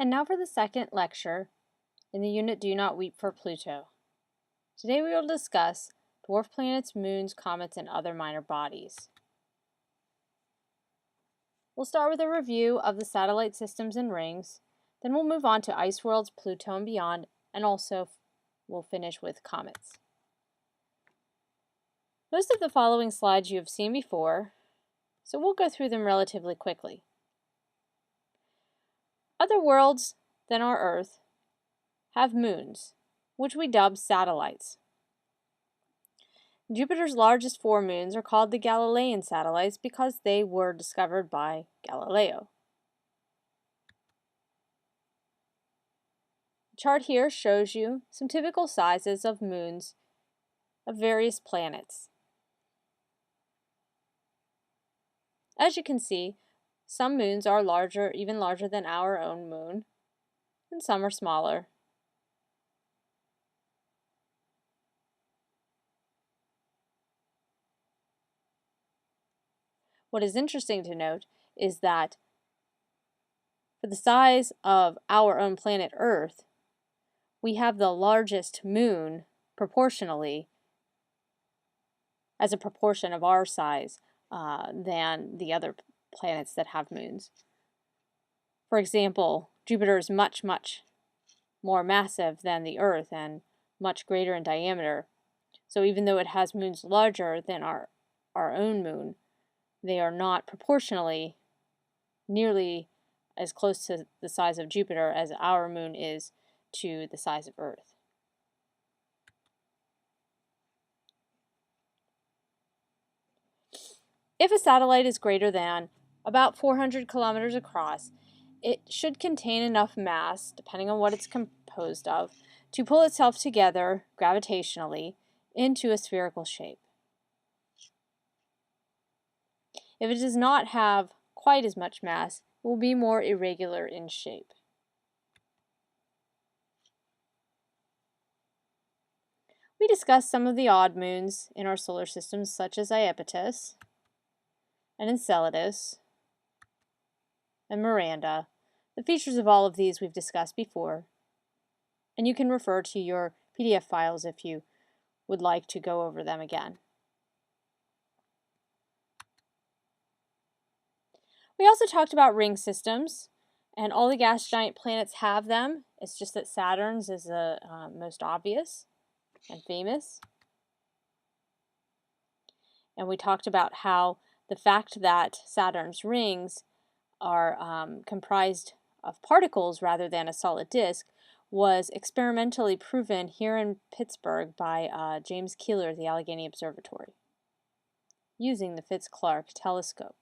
And now for the second lecture in the unit Do Not Weep for Pluto. Today we will discuss dwarf planets, moons, comets, and other minor bodies. We'll start with a review of the satellite systems and rings, then we'll move on to ice worlds, Pluto and beyond, and also we'll finish with comets. Most of the following slides you have seen before, so we'll go through them relatively quickly. Other worlds than our Earth have moons, which we dub satellites. Jupiter's largest 4 moons are called the Galilean satellites because they were discovered by Galileo. The chart here shows you some typical sizes of moons of various planets. As you can see, some moons are larger, even larger than our own moon, and some are smaller. What is interesting to note is that for the size of our own planet Earth, we have the largest moon proportionally as a proportion of our size than the other planets that have moons. For example, Jupiter is much, much more massive than the Earth and much greater in diameter. So even though it has moons larger than our own moon, they are not proportionally nearly as close to the size of Jupiter as our moon is to the size of Earth. If a satellite is greater than about 400 kilometers across, it should contain enough mass, depending on what it's composed of, to pull itself together gravitationally into a spherical shape. If it does not have quite as much mass, it will be more irregular in shape. We discussed some of the odd moons in our solar system, such as Iapetus and Enceladus and Miranda. The features of all of these we've discussed before, and you can refer to your PDF files if you would like to go over them again. We also talked about ring systems, and all the gas giant planets have them. It's just that Saturn's is the most obvious and famous. And we talked about how the fact that Saturn's rings are comprised of particles rather than a solid disk was experimentally proven here in Pittsburgh by James Keeler at the Allegheny Observatory using the Fitz-Clark telescope.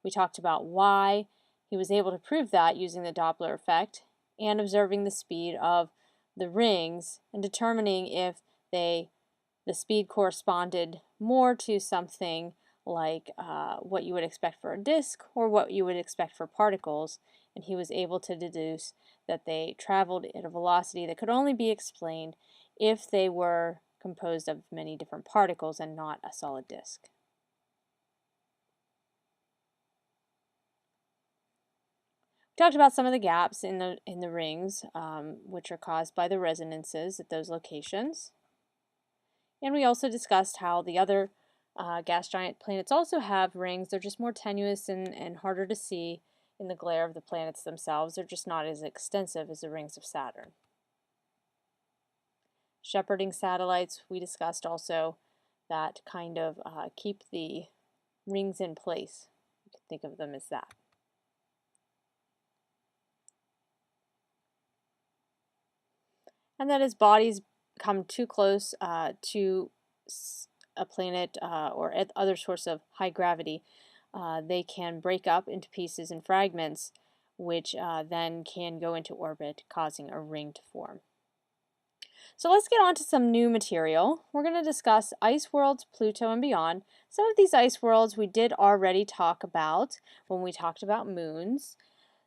We talked about why he was able to prove that using the Doppler effect and observing the speed of the rings and determining if the speed corresponded more to something like what you would expect for a disk or what you would expect for particles, and he was able to deduce that they traveled at a velocity that could only be explained if they were composed of many different particles and not a solid disk. We talked about some of the gaps in the rings, which are caused by the resonances at those locations. And we also discussed how the other gas giant planets also have rings. They're just more tenuous and harder to see in the glare of the planets themselves. They're just not as extensive as the rings of Saturn. Shepherding satellites, we discussed also, that kind of keep the rings in place. You can think of them as that. And that as bodies come too close to a planet or other source of high gravity, they can break up into pieces and fragments, which then can go into orbit, causing a ring to form. So let's get on to some new material. We're going to discuss ice worlds, Pluto, and beyond. Some of these ice worlds we did already talk about when we talked about moons,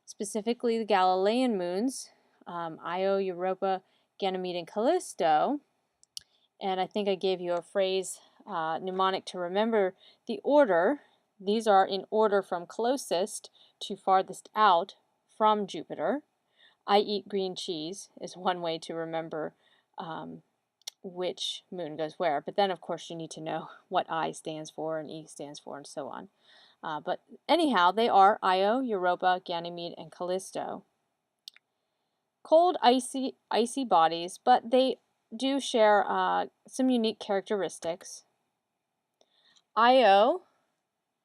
specifically the Galilean moons, Io, Europa, Ganymede, and Callisto. And I think I gave you a phrase mnemonic to remember the order. These are in order from closest to farthest out from Jupiter. I eat green cheese is one way to remember um, which moon goes where. But then, of course, you need to know what I stands for and E stands for and so on. But anyhow, they are Io, Europa, Ganymede, and Callisto. Cold, icy bodies, but they do share some unique characteristics. Io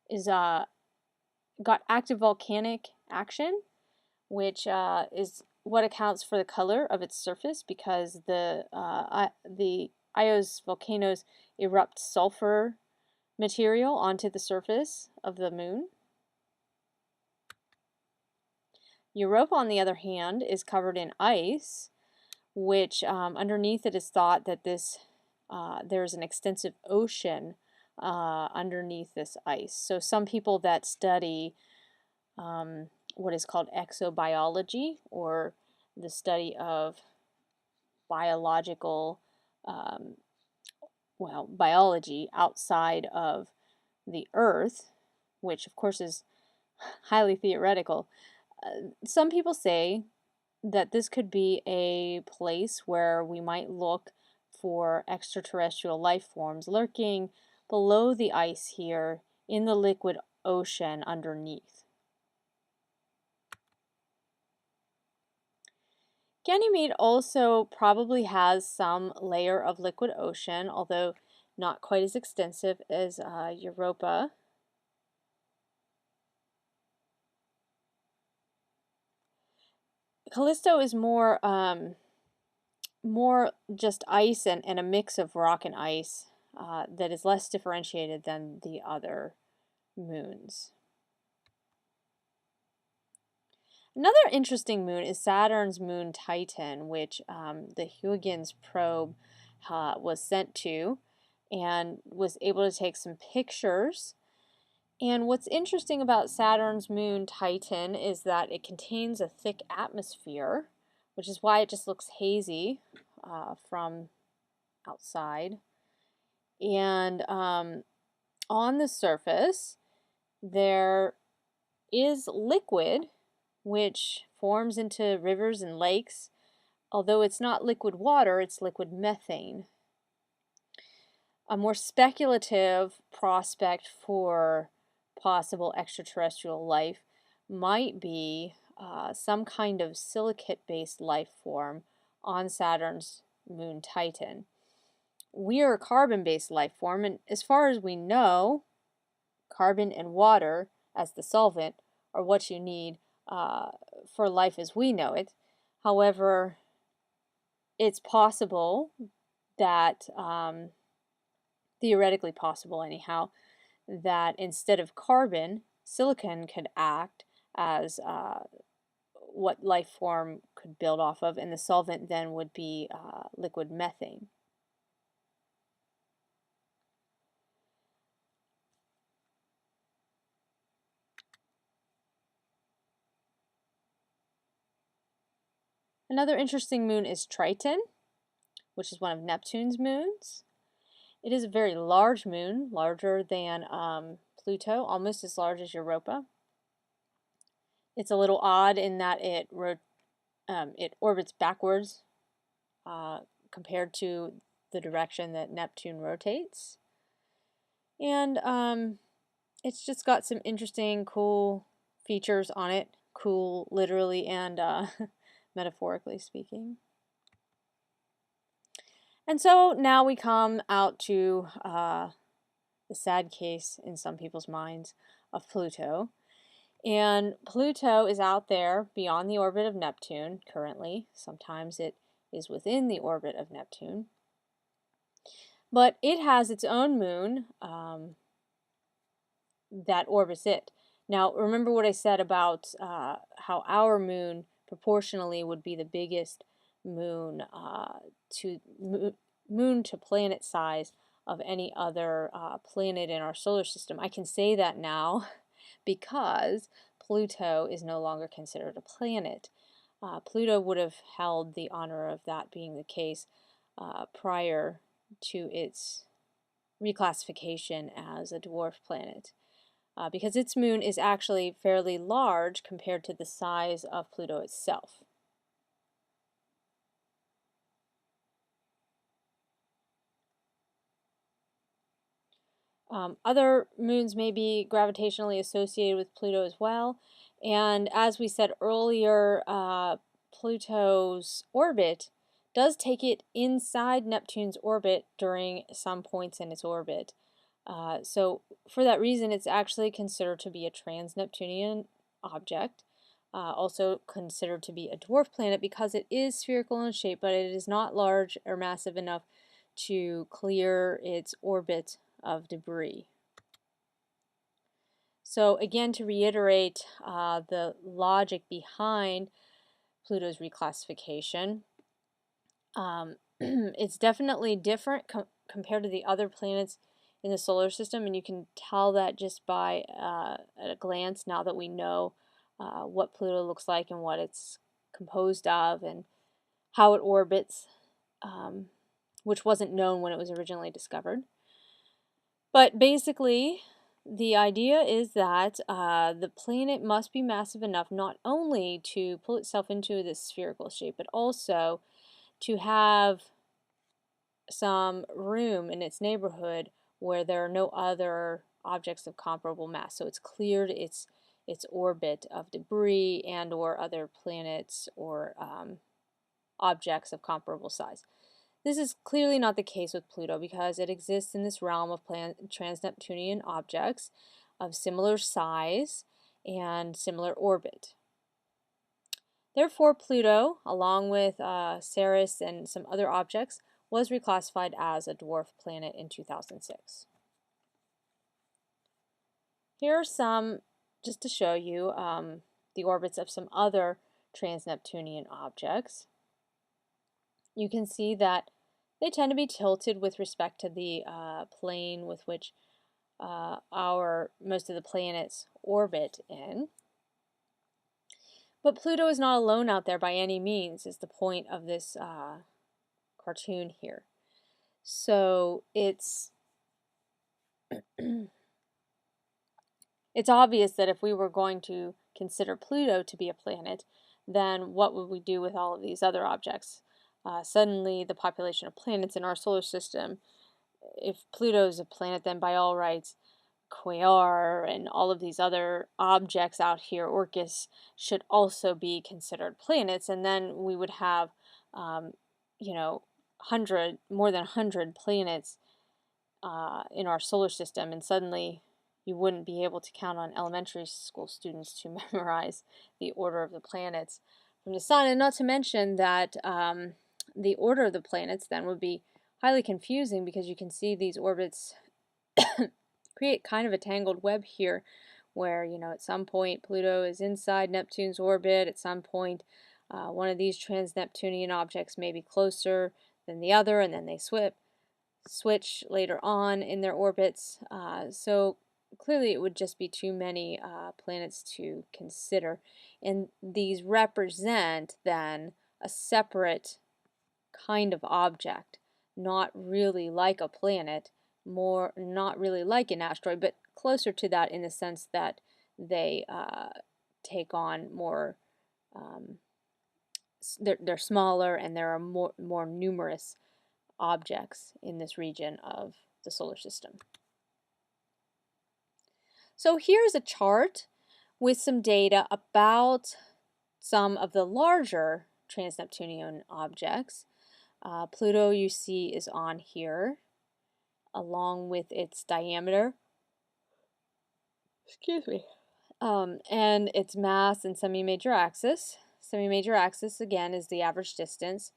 is got active volcanic action, which is what accounts for the color of its surface because the Io's volcanoes erupt sulfur material onto the surface of the moon. Europa, on the other hand, is covered in ice, which underneath it is thought that there's an extensive ocean underneath this ice. So some people that study what is called exobiology, or the study of biological, biology outside of the Earth, which of course is highly theoretical. Some people say that this could be a place where we might look for extraterrestrial life forms lurking below the ice here in the liquid ocean underneath. Ganymede also probably has some layer of liquid ocean, although not quite as extensive as Europa. Callisto is more just ice and a mix of rock and ice that is less differentiated than the other moons. Another interesting moon is Saturn's moon Titan, which the Huygens probe was sent to and was able to take some pictures. And what's interesting about Saturn's moon Titan is that it contains a thick atmosphere, which is why it just looks hazy from outside. And on the surface, there is liquid, which forms into rivers and lakes. Although it's not liquid water, it's liquid methane. A more speculative prospect for possible extraterrestrial life might be some kind of silicate-based life form on Saturn's moon Titan. We are a carbon-based life form, and as far as we know, carbon and water as the solvent are what you need for life as we know it. However, it's possible that, theoretically possible anyhow, that instead of carbon, silicon could act as what life form could build off of, and the solvent then would be liquid methane. Another interesting moon is Triton, which is one of Neptune's moons. It is a very large moon, larger than Pluto, almost as large as Europa. It's a little odd in that it orbits backwards compared to the direction that Neptune rotates. And it's just got some interesting, cool features on it. Cool, literally and metaphorically speaking. And so now we come out to the sad case in some people's minds of Pluto. And Pluto is out there beyond the orbit of Neptune currently. Sometimes it is within the orbit of Neptune. But it has its own moon that orbits it. Now, remember what I said about how our moon proportionally would be the biggest moon to planet size of any other planet in our solar system. I can say that now because Pluto is no longer considered a planet. Pluto would have held the honor of that being the case prior to its reclassification as a dwarf planet. Because its moon is actually fairly large compared to the size of Pluto itself. Other moons may be gravitationally associated with Pluto as well. And as we said earlier, Pluto's orbit does take it inside Neptune's orbit during some points in its orbit. So for that reason, it's actually considered to be a trans-Neptunian object. Also considered to be a dwarf planet because it is spherical in shape, but it is not large or massive enough to clear its orbit of debris. So again, to reiterate the logic behind Pluto's reclassification, it's definitely different compared to the other planets in the solar system, and you can tell that just by at a glance now that we know what Pluto looks like and what it's composed of and how it orbits, which wasn't known when it was originally discovered. But basically, the idea is that the planet must be massive enough not only to pull itself into this spherical shape, but also to have some room in its neighborhood where there are no other objects of comparable mass. So it's cleared its orbit of debris and or other planets or objects of comparable size. This is clearly not the case with Pluto because it exists in this realm of trans-Neptunian objects of similar size and similar orbit. Therefore, Pluto, along with Ceres and some other objects, was reclassified as a dwarf planet in 2006. Here are some, just to show you, the orbits of some other trans-Neptunian objects. You can see that they tend to be tilted with respect to the plane with which most of the planets orbit in. But Pluto is not alone out there by any means, is the point of this cartoon here. So it's it's obvious that if we were going to consider Pluto to be a planet, then what would we do with all of these other objects? Suddenly the population of planets in our solar system, if Pluto is a planet, then by all rights Quasar and all of these other objects out here, Orcus, should also be considered planets, and then we would have, you know, more than 100 planets in our solar system, and suddenly you wouldn't be able to count on elementary school students to memorize the order of the planets from the sun, and not to mention that the order of the planets then would be highly confusing because you can see these orbits create kind of a tangled web here where, you know, at some point Pluto is inside Neptune's orbit, at some point one of these trans-Neptunian objects may be closer than the other, and then they switch later on in their orbits. So clearly it would just be too many planets to consider, and these represent then a separate kind of object, not really like a planet, not really like an asteroid, but closer to that in the sense that they take on more, they're smaller and there are more numerous objects in this region of the solar system. So here's a chart with some data about some of the larger trans-Neptunian objects. Pluto, you see, is on here, along with its diameter, excuse me, and its mass and semi-major axis. Semi-major axis, again, is the average distance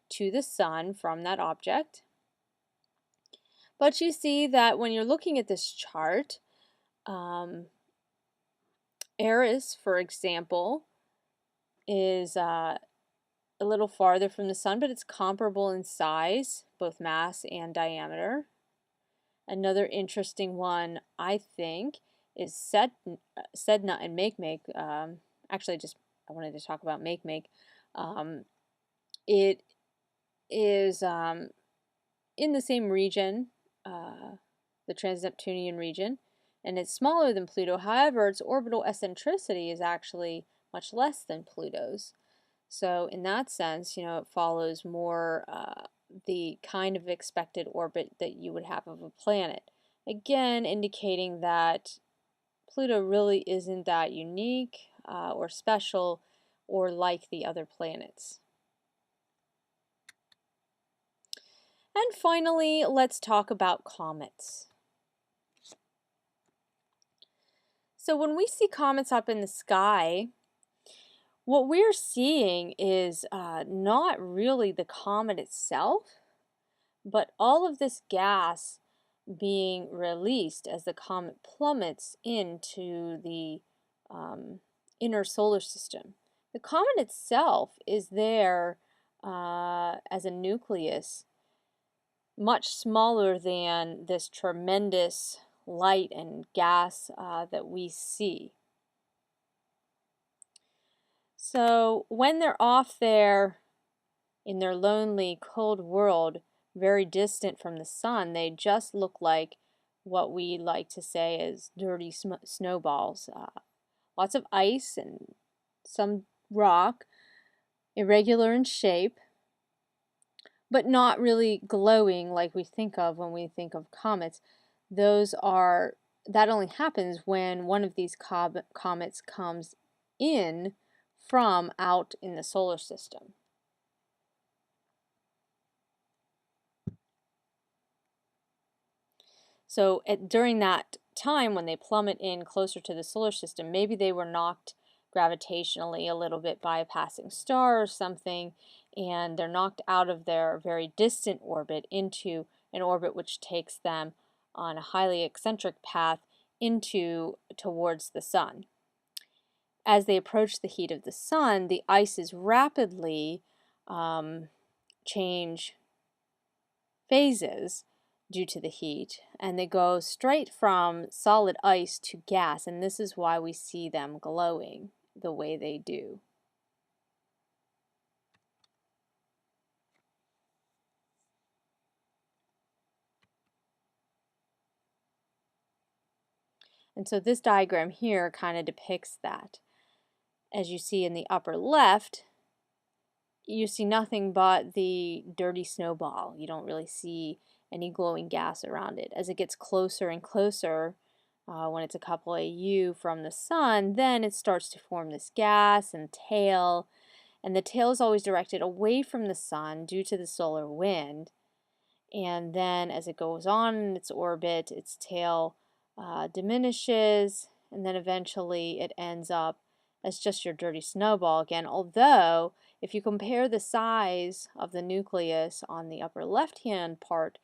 to the sun from that object. But you see that when you're looking at this chart, Eris, for example, is a little farther from the sun, but it's comparable in size, both mass and diameter. Another interesting one, I think, is Sedna and Makemake. Actually, I wanted to talk about Makemake. It is in the same region, the trans-Neptunian region, and it's smaller than Pluto. However, its orbital eccentricity is actually much less than Pluto's. So in that sense, you know, it follows more the kind of expected orbit that you would have of a planet, again indicating that Pluto really isn't that unique or special or like the other planets. And finally, let's talk about comets. So when we see comets up in the sky, what we're seeing is not really the comet itself, but all of this gas being released as the comet plummets into the inner solar system. The comet itself is there as a nucleus, much smaller than this tremendous light and gas that we see. So when they're off there in their lonely, cold world, very distant from the sun, they just look like what we like to say is dirty snowballs. Lots of ice and some rock, irregular in shape, but not really glowing like we think of when we think of comets. That only happens when one of these comets comes in from out in the solar system. So during that time when they plummet in closer to the solar system, maybe they were knocked gravitationally a little bit by a passing star or something, and they're knocked out of their very distant orbit into an orbit which takes them on a highly eccentric path towards the sun. As they approach the heat of the sun, the ices rapidly change phases due to the heat, and they go straight from solid ice to gas, and this is why we see them glowing the way they do. And so this diagram here kind of depicts that. As you see in the upper left, you see nothing but the dirty snowball. You don't really see any glowing gas around it. As it gets closer and closer, when it's a couple AU from the sun, then it starts to form this gas and tail, and the tail is always directed away from the sun due to the solar wind. And then as it goes on in its orbit, its tail diminishes, and then eventually it ends up as just your dirty snowball again. Although, if you compare the size of the nucleus on the upper left-hand part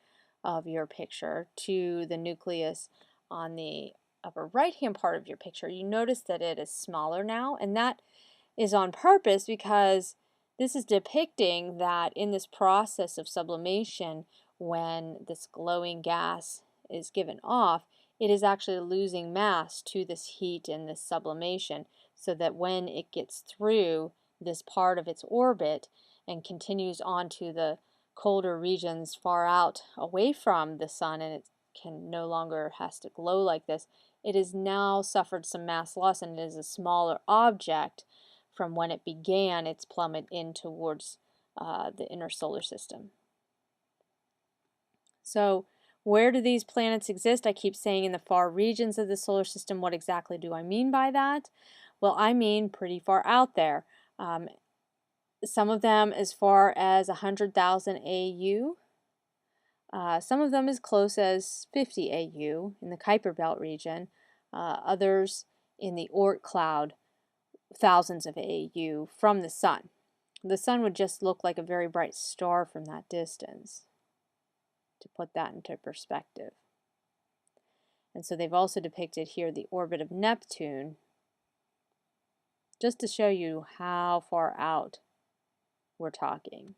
of your picture to the nucleus on the upper right-hand part of your picture, you notice that it is smaller now, and that is on purpose because this is depicting that in this process of sublimation, when this glowing gas is given off, it is actually losing mass to this heat and this sublimation, so that when it gets through this part of its orbit and continues on to the colder regions far out away from the sun, and it can no longer has to glow like this, it has now suffered some mass loss, and it is a smaller object from when it began its plummet in towards the inner solar system. So where do these planets exist? I keep saying in the far regions of the solar system. What exactly do I mean by that? Well, I mean pretty far out there. Some of them as far as 100,000 AU. Some of them as close as 50 AU in the Kuiper Belt region. Others in the Oort cloud, thousands of AU from the sun. The sun would just look like a very bright star from that distance, to put that into perspective. And so they've also depicted here the orbit of Neptune, just to show you how far out we're talking.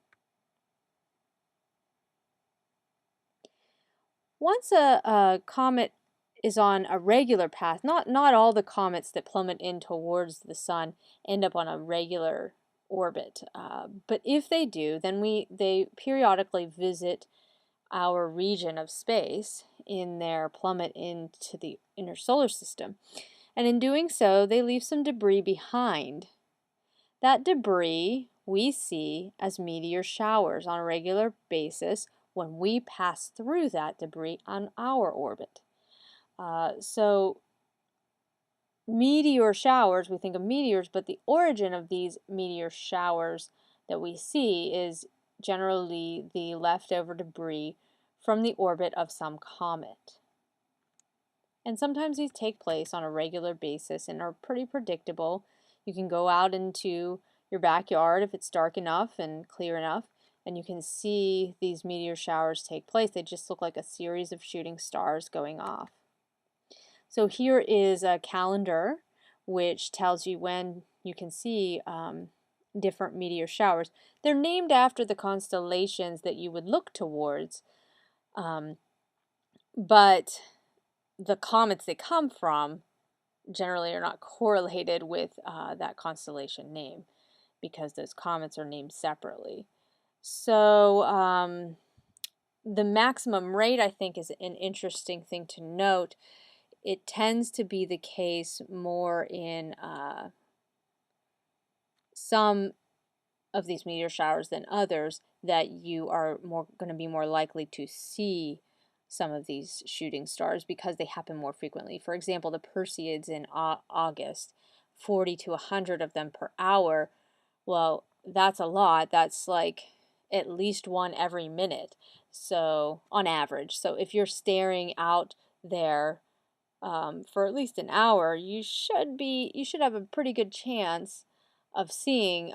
Once a comet is on a regular path, not all the comets that plummet in towards the sun end up on a regular orbit, but if they do, then they periodically visit our region of space in their plummet into the inner solar system. And in doing so, they leave some debris behind. That debris we see as meteor showers on a regular basis when we pass through that debris on our orbit. So meteor showers, we think of meteors, but the origin of these meteor showers that we see is generally the leftover debris from the orbit of some comet. And sometimes these take place on a regular basis and are pretty predictable. You can go out into your backyard if it's dark enough and clear enough, and you can see these meteor showers take place. They just look like a series of shooting stars going off. So here is a calendar which tells you when you can see different meteor showers. They're named after the constellations that you would look towards, but the comets they come from generally are not correlated with that constellation name because those comets are named separately. So the maximum rate, I think, is an interesting thing to note. It tends to be the case more in some of these meteor showers than others, that you are going to be more likely to see some of these shooting stars because they happen more frequently. For example, the Perseids in August, 40 to 100 of them per hour. Well, that's a lot. That's like at least one every minute. So on average. So if you're staring out there for at least an hour, you should have a pretty good chance of seeing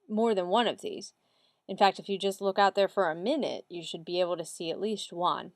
more than one of these. In fact, if you just look out there for a minute, you should be able to see at least one.